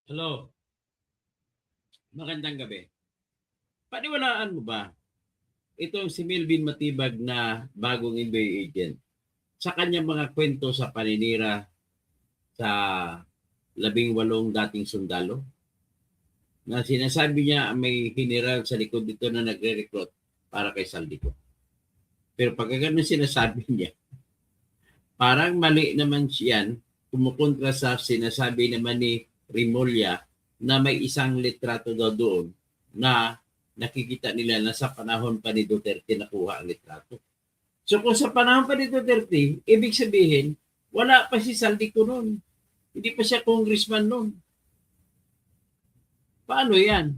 Hello, magandang gabi. Paniwalaan mo ba itong si Melvin Matibag na bagong NBA agent sa kanyang mga kwento sa paninira sa 18 dating sundalo na sinasabi niya may general sa likod dito na nagre-recruit para kay Saldico. Pero pag ganun sinasabi niya, parang mali naman siyan, kumukontra sa sinasabi naman ni Rimulya na may isang litrato daw doon na nakikita nila na sa panahon pa ni Duterte nakuha ang litrato. So kung sa panahon pa ni Duterte, ibig sabihin, wala pa si Saldico noon. Hindi pa siya congressman noon. Paano yan?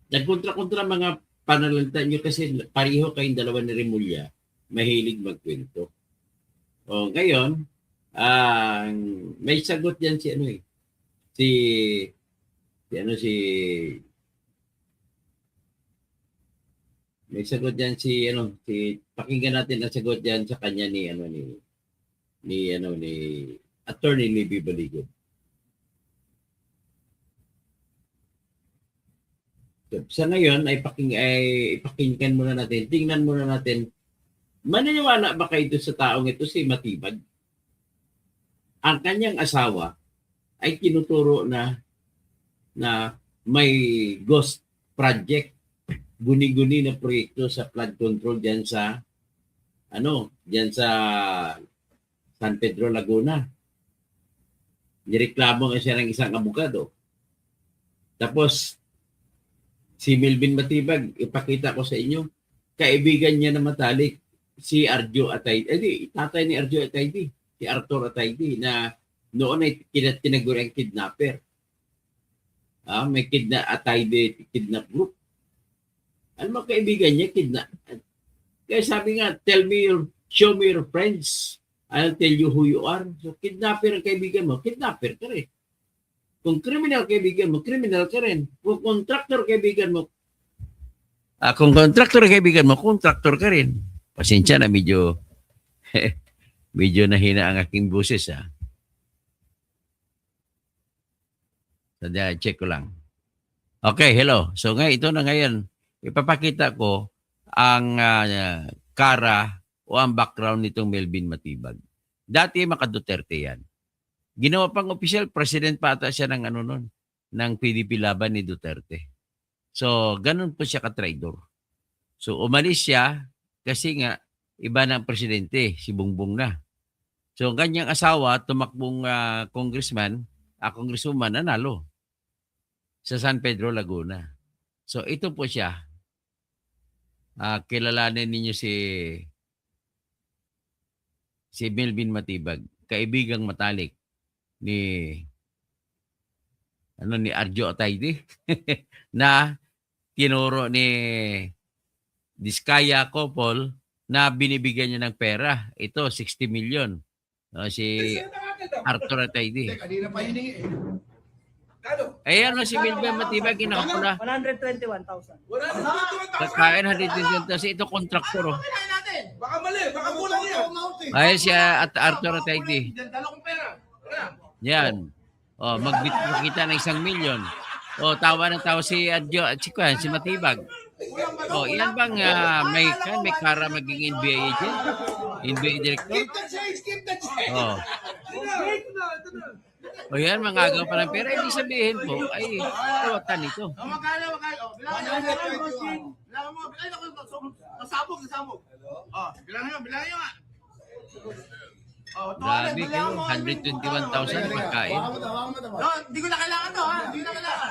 Nagkontra-kontra mga panalanta nyo kasi pareho kayong dalawa ni Rimulya, mahilig magkwento. O ngayon, may sagot yan si may sagot diyan si pakinggan natin ang sagot diyan sa kanya ni Attorney Libby Baligod. So, sa ngayon ay ipakinggan muna natin, tingnan muna natin, maniniwala ba kayo sa taong ito si Matibag? Ang kanyang asawa ay tinuturo na may ghost project, guni-guni na proyekto sa flood control diyan sa San Pedro, Laguna. Nireklamo nga siya ng isang abogado. Tapos si Melvin Matibag, ipakita ko sa inyo, kaibigan niya na matalik si Arjo Atayde, tatay ni Arjo Atayde, si Arthur Atayde, na noon ay tinaguri ang kidnapper. May Atayde kidnap group. Ano mga kaibigan niya, kidnap. Kaya sabi nga, show me your friends. I'll tell you who you are. So kidnapper ang kaibigan mo, kidnapper ka rin. Kung criminal kaibigan mo, criminal ka rin. Kung contractor kaibigan mo, contractor ka rin. Pasensya na medyo nahina ang aking boses. Sadya, check ko lang. Okay, hello. So ito na ngayon, ipapakita ko ang kara o ang background nitong Melvin Matibag. Dati maka-Duterte yan. Ginawa pang official, president pa ata siya ng PDP laban ni Duterte. So, ganun po siya ka-traidor. So, umalis siya kasi nga, iba na ang presidente, si Bongbong na. So, ang kanyang asawa, tumakbong congresswoman, nanalo sa San Pedro, Laguna. So, ito po siya. Kilalanin ninyo si Melvin Matibag, kaibigang matalik ni Arjo Atayde na tinuro ni Diskaya Kopol na binibigyan niya ng pera. Ito, 60 million. Si Arthur Atayde. Ayan si Melvin Matibag, kinakapula. 121,000. Kakain 121,000. Ito, kontraktor. Baka mali, baka kulang yan. Ayan si Arthur Atayde. Yan. Magkita ng 1 million. Tawa ng tawa si Arjo at si Matibag. Ilan bang may kara maging NBA agent? NBA director? Yan, mangagaw pa ng pera. Hindi sabihin po, ay, kawatan ito. Grabe kayo, 121,000 pagkain. Hindi ko na kailangan to, ha? Hindi na kailangan.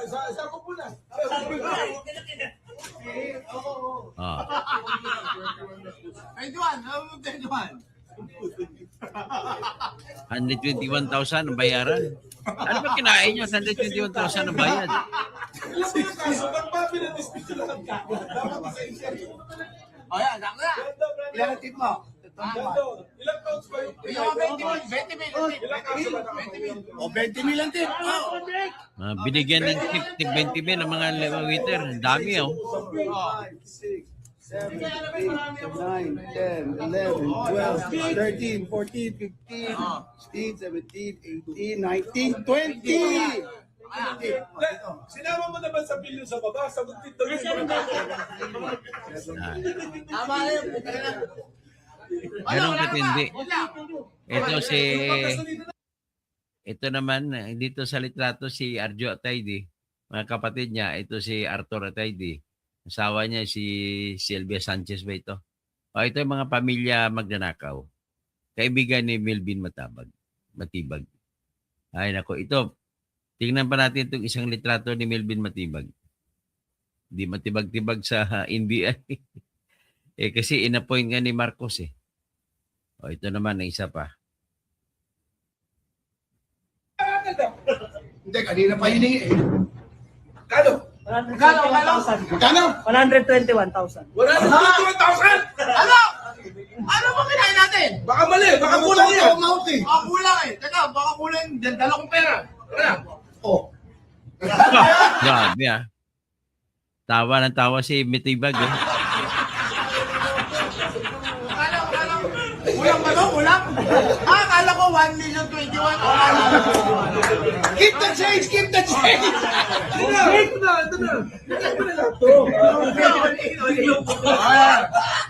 Sa po na. 121,000 ang bayaran. Ano ba kinain nyo? 121,000 ang bayad. Yan, sakto na. Ilan ang tip mo? Ilang pounds ba yun? 20 mil. 20 mil ang tip. Binigyan ng tip 20 mil ang mga waiter. Ang dami, 7, 8, 9, 10, 11, 12, 13, 14, 15, 16, 17, 18, 19, 20! Sinama mo naman sa bilyo sa baba, sagot dito yun. Tama yun. Ganun katindi. Ito naman, dito sa litrato si Arjo Ataydi. Mga kapatid niya, ito si Arthur Ataydi. Asawa niya si Sylvia Sanchez ba ito? O ito yung mga pamilya magnanakaw. Kaibigan ni Melvin Matibag. Ay nako, ito. Tingnan pa natin itong isang litrato ni Melvin Matibag. Di matibag-tibag sa NBI. Kasi inappoint nga ni Marcos eh. O ito naman, isa pa. Hindi, kanina pa hiningi eh. Kano? Magkano? 121,000. 121,000! Ano ba kinain natin? Baka mali, baka kulang yan. Baka kulang eh. Teka, baka kulang yung dala kong pera. Oh. Grabe ah. Tawa ng tawa si Matibag eh. Kulang ba to? Kulang? Akala ko 1,021,000. Keep the change! Keep the change! Ito na.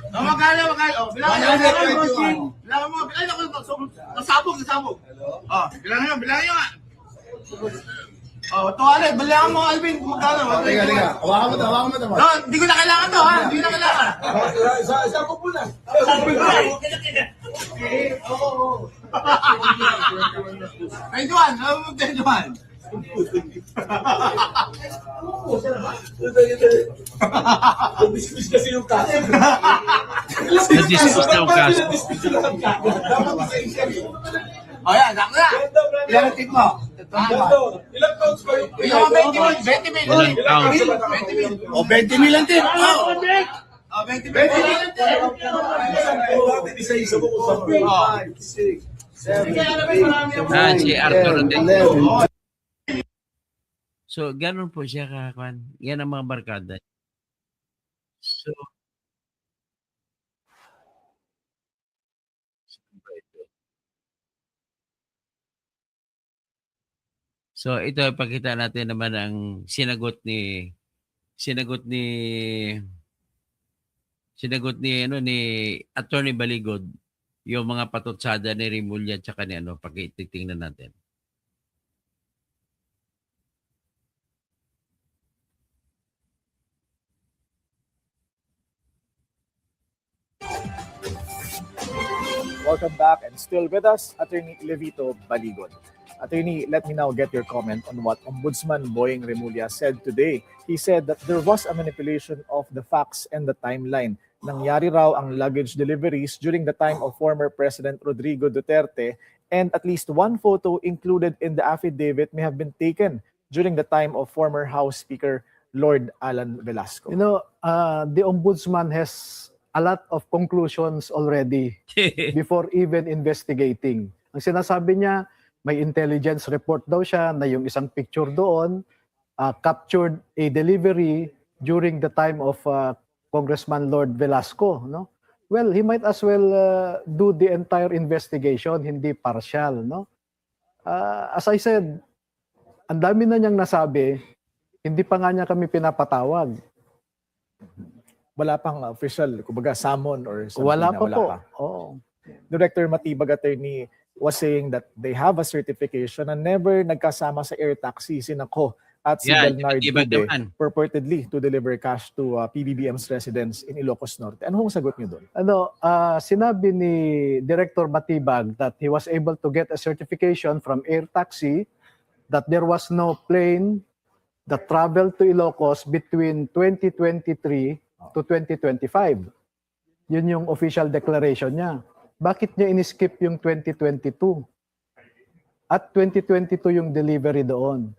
Magkano? Bilangan mo. Ay, naku, nasabog. Bilangan nyo nga. Tuwalay, bilangan mo, Alvin, magkano? Teka. Hawakan mo ito. No, hindi ko na kailangan to, ha? Hindi ko na kailangan. Isa ko po na. Twenty-one, ano mo 21? Dismiss kasi yung kaso. Na-dismiss na yung kaso. O yan, sakto na. Ilan ang tip mo? Ilang pounds ba yun? Yung mga 20 mil. Ilang pounds? 20 mil. O, 20 mil ang tip. O, 20 mil ang tip. Bakit isa-isa mo kung saan? 5, 6, 7, 8, Ah, si Arthur Ataydi. 11. So, ganun po siya kakakuan. Yan ang mga barkada. So, ito ipakita natin naman ang sinagot ni Attorney Baligod yung mga patutsada ni Remulla at saka ni pakitingnan natin. Welcome back, and still with us, Attorney Levito Baligod. Attorney, let me now get your comment on what Ombudsman Boying Remulla said today. He said that there was a manipulation of the facts and the timeline. Nangyari raw ang luggage deliveries during the time of former President Rodrigo Duterte, and at least one photo included in the affidavit may have been taken during the time of former House Speaker Lord Alan Velasco. You know, the ombudsman has a lot of conclusions already before even investigating. Ang sinasabi niya, may intelligence report daw siya na yung isang picture doon captured a delivery during the time of Congressman Lord Velasco, no? Well, he might as well do the entire investigation, hindi partial, no? As I said, ang dami na niyang nasabi, hindi pa nga niya kami pinapatawag. Wala pang official, kumbaga, summon or something Wala na pa po. Oo. Director Matibag, Attorney, was saying that they have a certification na never nagkasama sa air taxi si Nako at si Yan, Bernard Matibag Dube naman. purportedly to deliver cash to PBBM's residence in Ilocos Norte. Ano hong sagot niyo doon? Sinabi ni Director Matibag that he was able to get a certification from air taxi that there was no plane that traveled to Ilocos between 2023 to 2025. Yun yung official declaration niya. Bakit niya in-skip yung 2022? At 2022 yung delivery doon.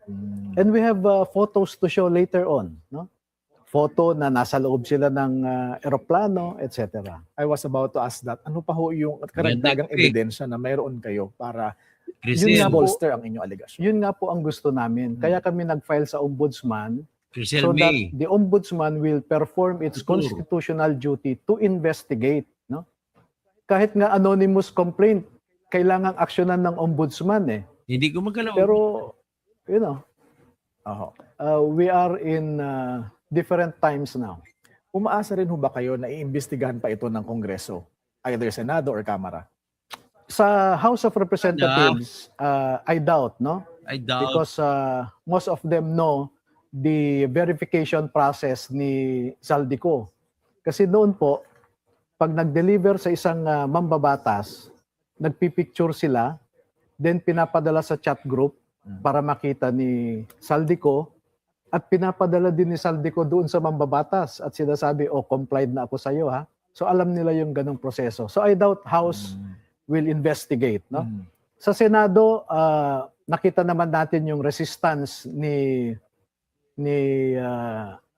And we have photos to show later on, no? Photo na nasa loob sila ng eroplano, etc. I was about to ask that. Ano pa ho yung karagdagang Ganda, ebidensya na mayroon kayo para Christine, Yun nga po. bolster ang inyong allegation? Yun nga po ang gusto namin. Kaya kami nag-file sa ombudsman Crisel so that May. the ombudsman will perform its Siguro. constitutional duty to investigate, no? Kahit nga anonymous complaint, kailangang aksyonan ng ombudsman eh. Hindi gumagalaw. Pero you know, Oho. we are in different times now. Umaasa rin ho ba kayo na iimbestigahan pa ito ng Kongreso? Either Senado or Kamara? Sa House of Representatives, I doubt, no? I doubt. Because most of them know the verification process ni Zaldico. Kasi noon po, pag nag-deliver sa isang mambabatas, nagpipicture sila, then pinapadala sa chat group para makita ni Zaldico, at pinapadala din ni Zaldico doon sa mambabatas at sinasabi, oh, complied na ako sa iyo, ha? So alam nila yung ganong proseso. So I doubt House will investigate, no? Sa Senado, nakita naman natin yung resistance ni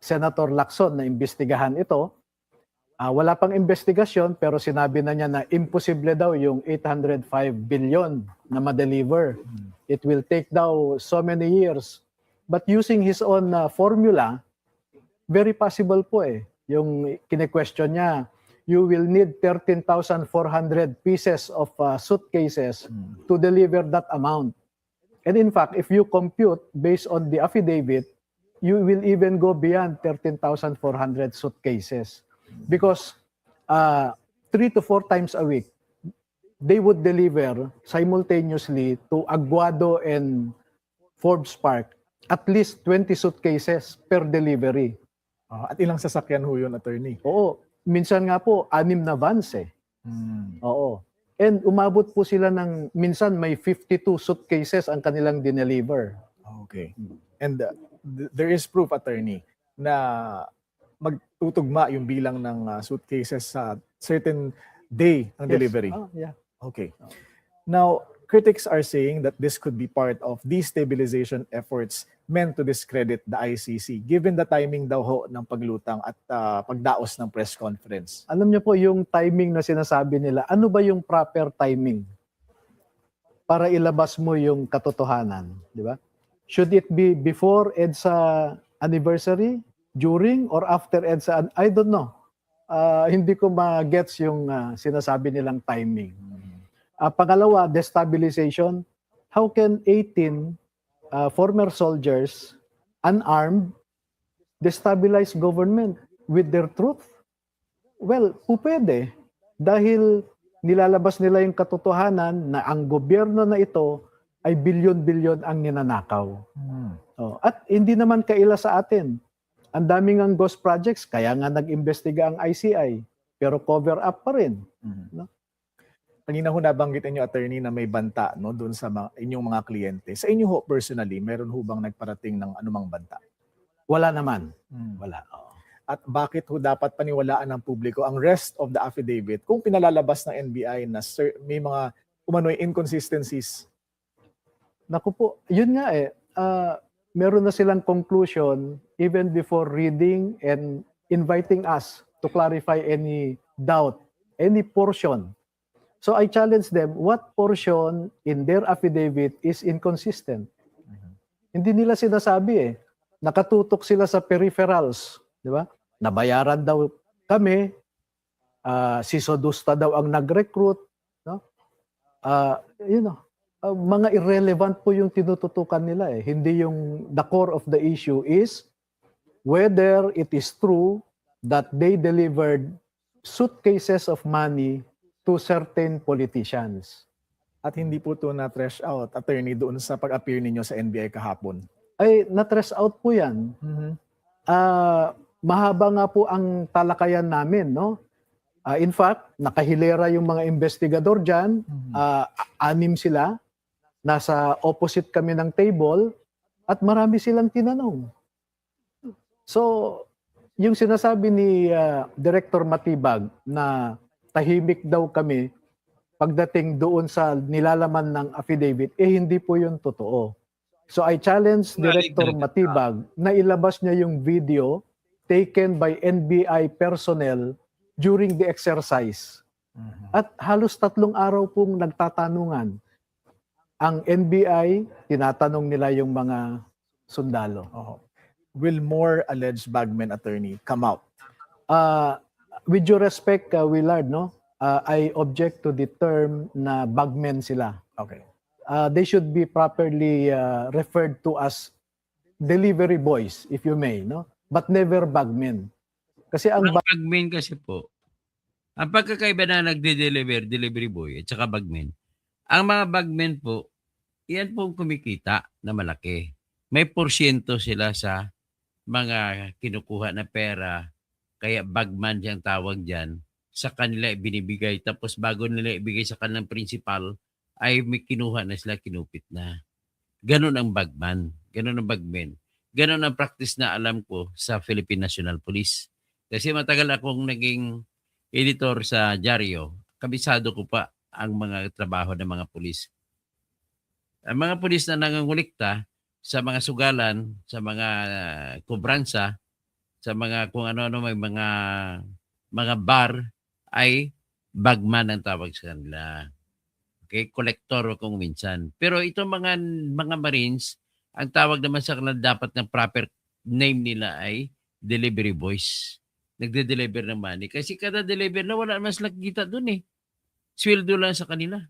Senator Lacson na imbestigahan ito. Wala pang investigasyon pero sinabi na niya na imposible daw yung 805 billion na ma-deliver. It will take daw so many years. But using his own formula, very possible po eh. Yung kine-question niya, you will need 13,400 pieces of suitcases to deliver that amount. And in fact, if you compute based on the affidavit, you will even go beyond 13,400 suitcases. Because 3 to 4 times a week, they would deliver simultaneously to Aguado and Forbes Park at least 20 suitcases per delivery. At ilang sasakyan ho yun, attorney? Oo. Minsan nga po, 6 na vans eh. Oo. And umabot po sila ng, minsan may 52 suitcases ang kanilang dineliver. Okay. And there is proof, attorney, na magtutugma yung bilang ng suitcases sa certain day ng Yes. delivery. Yeah. Okay. Now, critics are saying that this could be part of destabilization efforts meant to discredit the ICC given the timing daw ho ng paglutang at pagdaos ng press conference. Alam niyo po yung timing na sinasabi nila, ano ba yung proper timing para ilabas mo yung katotohanan, di ba? Should it be before EDSA anniversary, during, or after EDSA? I don't know. Hindi ko ma-gets yung sinasabi nilang timing. Pangalawa, destabilization. How can 18 former soldiers, unarmed, destabilize government with their truth? Well, pwede. Dahil nilalabas nila yung katotohanan na ang gobyerno na ito ay bilyon-bilyon ang ninanakaw. At hindi naman kaila sa atin. Ang daming ang ghost projects, kaya nga nag-imbestiga ang ICI, pero cover up pa rin. No? Kanina ho nabanggit inyo, attorney, na may banta no, doon sa inyong mga kliyente. Sa inyo ho, personally, meron ho bang nagparating ng anumang banta? Wala naman. Wala. At bakit ho dapat paniwalaan ng publiko ang rest of the affidavit kung pinalalabas ng NBI na may mga umano'y inconsistencies? Naku po, yun nga eh. Meron na silang conclusion even before reading and inviting us to clarify any doubt, any portion. So I challenge them, what portion in their affidavit is inconsistent? Hindi nila sinasabi eh. Nakatutok sila sa peripherals, di ba? Nabayaran daw kami, si Sodusta daw ang nag-recruit, no? Mga irrelevant po yung tinututukan nila eh. Hindi yung the core of the issue is whether it is true that they delivered suitcases of money to certain politicians. At hindi po ito na-trash out, attorney, doon sa pag-appear ninyo sa NBI kahapon. Ay, na-trash out po yan. Mahaba nga po ang talakayan namin, no? In fact, nakahilera yung mga investigador dyan. 6 sila. Nasa opposite kami ng table at marami silang tinanong. So, yung sinasabi ni Director Matibag na tahimik daw kami pagdating doon sa nilalaman ng affidavit, hindi po yun totoo. So I challenge Director Matibag na ilabas niya yung video taken by NBI personnel during the exercise. At halos 3 araw pong nagtatanungan. Ang NBI, tinatanong nila yung mga sundalo. Will more alleged bagmen, attorney, come out? With due respect, Willard, no? I object to the term na bagmen sila. Okay. They should be properly referred to as delivery boys, if you may, no? But never bagmen. Kasi ang Ang bagmen kasi po, ang pagkakaiba na nagde-deliver, delivery boy at saka bagmen, ang mga bagmen po, yan pong kumikita na malaki. May porsyento sila sa mga kinukuha na pera, kaya bagman siyang tawag dyan, sa kanila binibigay. Tapos bago nila ibigay sa kanilang principal, ay may kinuha na sila, kinupit na. Ganun ang bagman. Ganun ang bagmen. Ganun ang practice na alam ko sa Philippine National Police. Kasi matagal akong naging editor sa dyaryo, kabisado ko pa ang mga trabaho ng mga pulis. Ang mga pulis na nangangulikta sa mga sugalan, sa mga kubransa, sa mga kung ano-ano, may mga bar, ay bagman ang tawag sa kanila. Okay, kolektor kung minsan. Pero itong mga Marines, ang tawag naman sa kanila dapat ng proper name nila ay delivery boys. Nagde-deliver ng money. Kasi kada deliver na wala naman silang kita dun eh. Sweldo lang sa kanila.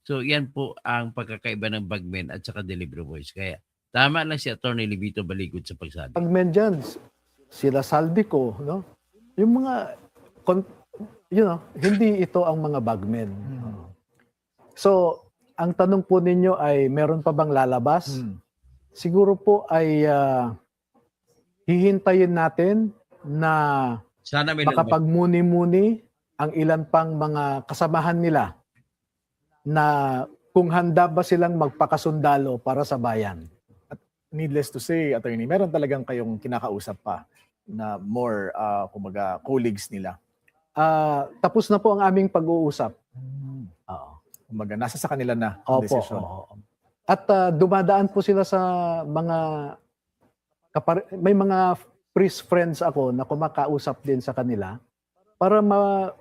So yan po ang pagkakaiba ng bagmen at saka delivery boys. Kaya tama lang si Atty. Levito Baligod sa pagsabi. bagmen dyan, sila Saldico, no? Yung mga, hindi ito ang mga bagmen. So, ang tanong po ninyo ay meron pa bang lalabas? Siguro po ay hihintayin natin na Sana may lalabas. makapagmuni-muni ang ilan pang mga kasamahan nila na kung handa ba silang magpakasundalo para sa bayan. Needless to say, attorney, meron talagang kayong kinakausap pa na more, kumaga, colleagues nila. Tapos na po ang aming pag-uusap. Oo. Kumaga, nasa sa kanila na ang Opo. desisyon. Oo. At dumadaan po sila sa mga may mga priest friends ako na kumakausap din sa kanila para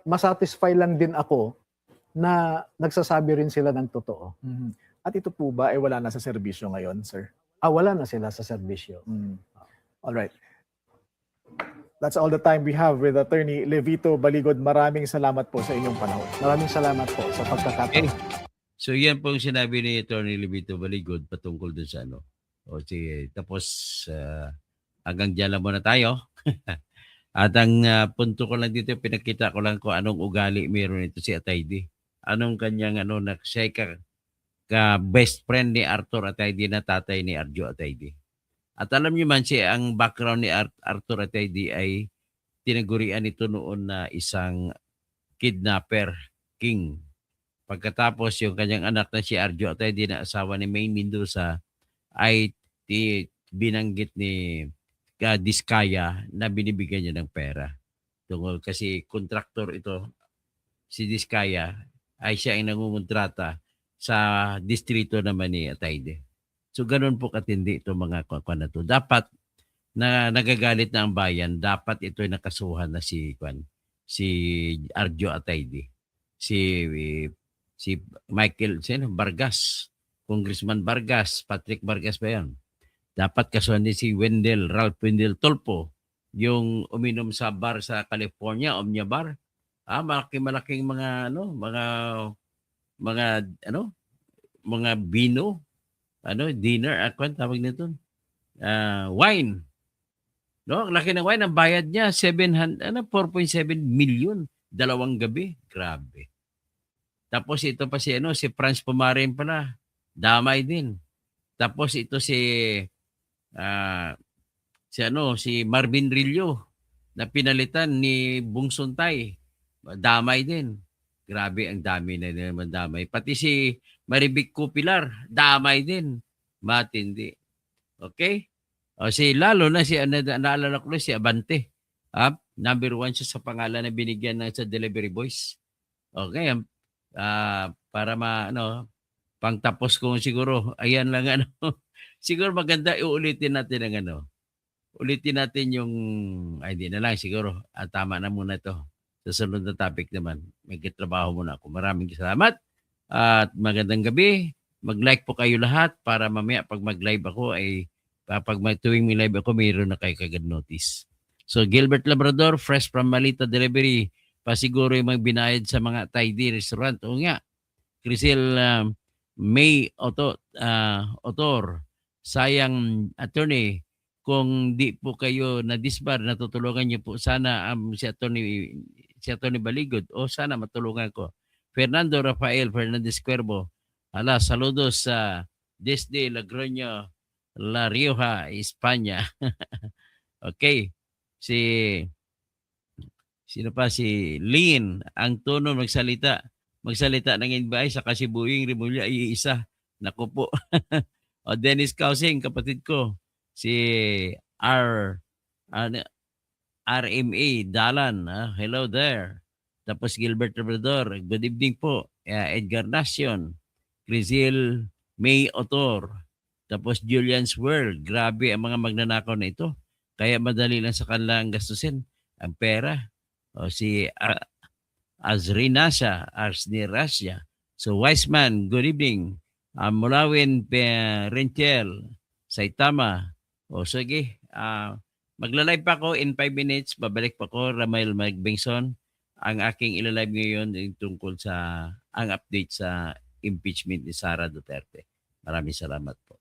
masatisfy lang din ako na nagsasabi rin sila ng totoo. At ito po ba ay wala na sa serbisyo ngayon, sir? Wala na sila sa serbisyo. All right. That's all the time we have with Attorney Levito Baligod. Maraming salamat po sa inyong panahon. Maraming salamat po sa pagkakataon. So yan po ang sinabi ni Atty. Levito Baligod patungkol dun sa ano. O sige, tapos hanggang dyan lang muna tayo. At ang punto ko lang dito, pinakita ko lang kung anong ugali meron ito si Atayde. Anong kanyang na siya ka best friend ni Arthur Atayde na tatay ni Arjo Atayde. At alam niyo man siya, ang background ni Arthur Atayde ay tinagurian ito noon na isang kidnapper king. Pagkatapos yung kanyang anak na si Arjo Atayde na asawa ni Maine Mendoza ay binanggit ni Diskaya na binibigyan niya ng pera. Tungkol kasi kontraktor ito, si Diskaya, ay siya ang nangungontrata sa distrito naman ni Atayde. So ganun po katindi itong mga kwan na to. Dapat na nagagalit na ang bayan, dapat ito ay nakasuhan na si Arjo Atayde. Si Michael Vargas, Congressman Vargas, Patrick Vargas ba yan? Dapat kasuhan din si Ralph Wendell Tolpo, yung uminom sa bar sa California, Omnia Bar. Malaking mga mga vino, dinner, tawag nito, wine. No, ang laki ng wine, ang bayad niya 4.7 million, 2 gabi. Grabe. Tapos ito pa si Franz Pumarin pala, damay din. Tapos ito si Marvin Rillo na pinalitan ni Bung Suntay, damay din. Grabe, ang dami na naman damay. Pati si Marivic Cupilar, damay din. Matindi. Okay? Lalo na naalala ko si Abante. Number 1 siya sa pangalan na binigyan ng sa delivery boys. Okay? Para pangtapos ko siguro, ayan lang siguro maganda iulitin natin ang ulitin natin yung, hindi na lang siguro, tama na muna ito. Sa sunod na topic naman, may kitrabaho muna ako. Maraming salamat at magandang gabi. Mag-like po kayo lahat para mamaya pag mag-live ako ay Kapag tuwing may live ako, mayroon na kayo kagad notice. So, Gilbert Labrador, fresh from Malita Delivery, pasiguro yung mga binayad sa mga Thai D restaurant. O nga, Crisel May Otor, sayang attorney, kung di po kayo na-disbar, natutulungan niyo po sana si attorney Baligod o sana matulungan ko. Fernando Rafael Fernandez Cuervo, saludos sa desde Logroño, La Rioja, España. Okay. Sino pa? Si Lynn, ang tono magsalita ng NBI sa Kasibuing Rimulya ay isa. Naku po. O Dennis Kausing, kapatid ko. Si RMA Dalan. Hello there. Tapos Gilbert Labrador. Good evening po. Edgar Nacion. Crisel May Otor. Tapos Julian's World. Grabe ang mga magnanakaw na ito. Kaya madali lang sa kanila ang gastusin. Ang pera. O si Azrinasya. So Wiseman, good evening. Mulawin Renchel. Saitama. O sige. Magla-live pa ako in 5 minutes. Babalik pa ko. Ramael Magbengson. Ang aking ilalive ngayon ay tungkol sa ang update sa impeachment ni Sara Duterte. Maraming salamat po.